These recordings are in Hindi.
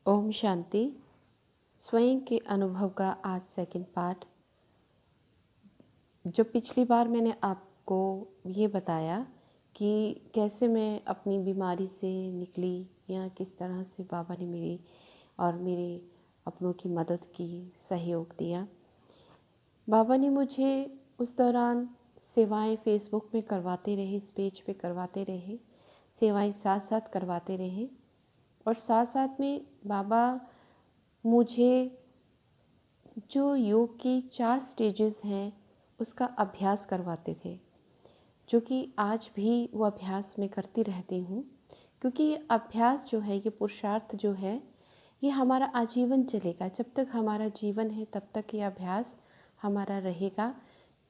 ओम शांति। स्वयं के अनुभव का आज सेकंड पार्ट। जो पिछली बार मैंने आपको ये बताया कि कैसे मैं अपनी बीमारी से निकली या किस तरह से बाबा ने मेरी और मेरे अपनों की मदद की, सहयोग दिया। बाबा ने मुझे उस दौरान सेवाएं फेसबुक में करवाते रहे, इस पेज पे करवाते रहे, सेवाएं साथ साथ करवाते रहे और साथ साथ में बाबा मुझे जो योग की 4 स्टेजेस हैं उसका अभ्यास करवाते थे, जो कि आज भी वो अभ्यास मैं करती रहती हूँ। क्योंकि ये अभ्यास जो है, ये पुरुषार्थ जो है, ये हमारा आजीवन चलेगा। जब तक हमारा जीवन है तब तक ये अभ्यास हमारा रहेगा,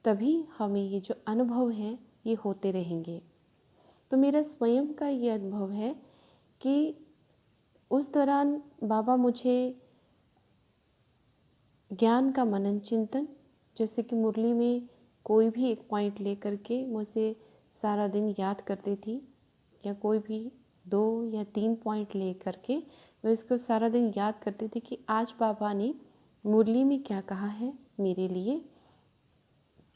तभी हमें ये जो अनुभव हैं ये होते रहेंगे। तो मेरा स्वयं का ये अनुभव है कि उस दौरान बाबा मुझे ज्ञान का मनन चिंतन, जैसे कि मुरली में कोई भी एक पॉइंट ले करके मुझे सारा दिन याद करती थी, या कोई भी 2 या 3 पॉइंट ले करके मैं उसको सारा दिन याद करती थी कि आज बाबा ने मुरली में क्या कहा है मेरे लिए,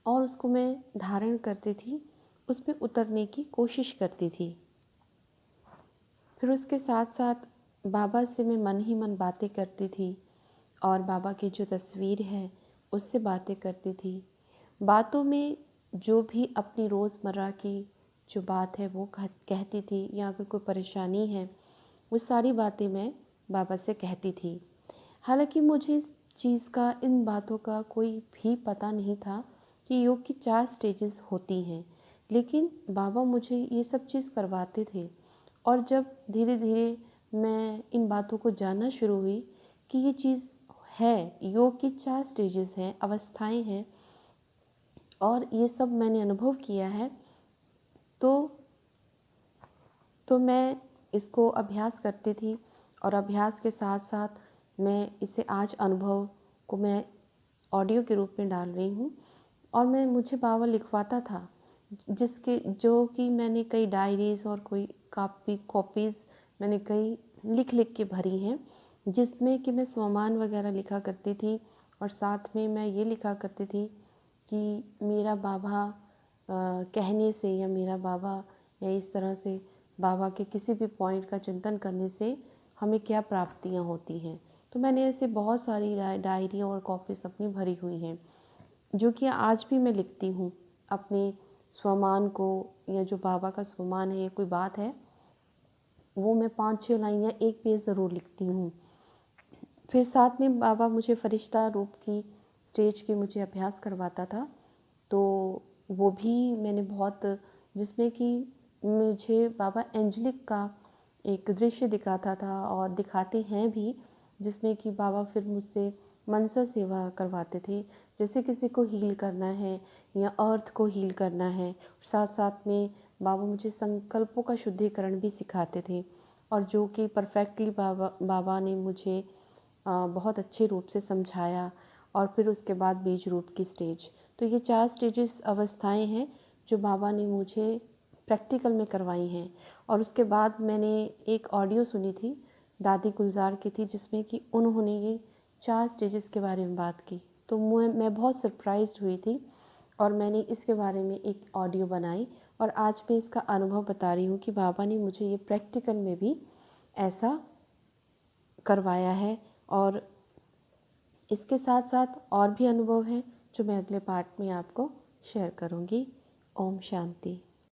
और उसको मैं धारण करती थी, उसमें उतरने की कोशिश करती थी। फिर उसके साथ साथ बाबा से मैं मन ही मन बातें करती थी और बाबा की जो तस्वीर है उससे बातें करती थी। बातों में जो भी अपनी रोज़मर्रा की जो बात है वो कहती थी, या अगर कोई परेशानी है वो सारी बातें मैं बाबा से कहती थी। हालांकि मुझे इस चीज़ का, इन बातों का कोई भी पता नहीं था कि योग की 4 स्टेजेस होती हैं, लेकिन बाबा मुझे ये सब चीज़ करवाते थे। और जब धीरे धीरे मैं इन बातों को जानना शुरू हुई कि ये चीज़ है, योग की 4 स्टेजेस हैं, अवस्थाएं हैं, और ये सब मैंने अनुभव किया है, तो मैं इसको अभ्यास करती थी। और अभ्यास के साथ साथ मैं इसे आज अनुभव को मैं ऑडियो के रूप में डाल रही हूँ। और मुझे बाबा लिखवाता था, जो कि मैंने कई डायरीज़ और कोई कॉपीज़ मैंने कई लिख लिख के भरी हैं, जिसमें कि मैं स्वमान वगैरह लिखा करती थी। और साथ में मैं ये लिखा करती थी कि मेरा बाबा कहने से, या मेरा बाबा, या इस तरह से बाबा के किसी भी पॉइंट का चिंतन करने से हमें क्या प्राप्तियाँ होती हैं। तो मैंने ऐसे बहुत सारी डायरी और कॉपीज़ अपनी भरी हुई हैं, जो कि आज भी मैं लिखती हूँ अपने स्वमान को, या जो बाबा का स्वमान है या कोई बात है वो मैं 5-6 लाइन या 1 पेज ज़रूर लिखती हूँ। फिर साथ में बाबा मुझे फरिश्ता रूप की स्टेज की मुझे अभ्यास करवाता था, तो वो भी मैंने बहुत, जिसमें कि मुझे बाबा एंजलिक का एक दृश्य दिखाता था और दिखाते हैं भी, जिसमें कि बाबा फिर मुझसे मनसा सेवा करवाते थे, जैसे किसी को हील करना है या अर्थ को हील करना है। साथ साथ में बाबा मुझे संकल्पों का शुद्धिकरण भी सिखाते थे, और जो कि परफेक्टली बाबा ने मुझे बहुत अच्छे रूप से समझाया। और फिर उसके बाद बीज रूप की स्टेज। तो ये 4 स्टेजेस अवस्थाएं हैं जो बाबा ने मुझे प्रैक्टिकल में करवाई हैं। और उसके बाद मैंने एक ऑडियो सुनी थी, दादी गुलजार की थी, जिसमें कि उन्होंने ये 4 स्टेजेस के बारे में बात की। तो मैं बहुत सरप्राइज्ड हुई थी, और मैंने इसके बारे में एक ऑडियो बनाई, और आज मैं इसका अनुभव बता रही हूँ कि बाबा ने मुझे ये प्रैक्टिकल में भी ऐसा करवाया है। और इसके साथ साथ और भी अनुभव हैं जो मैं अगले पार्ट में आपको शेयर करूँगी। ओम शांति।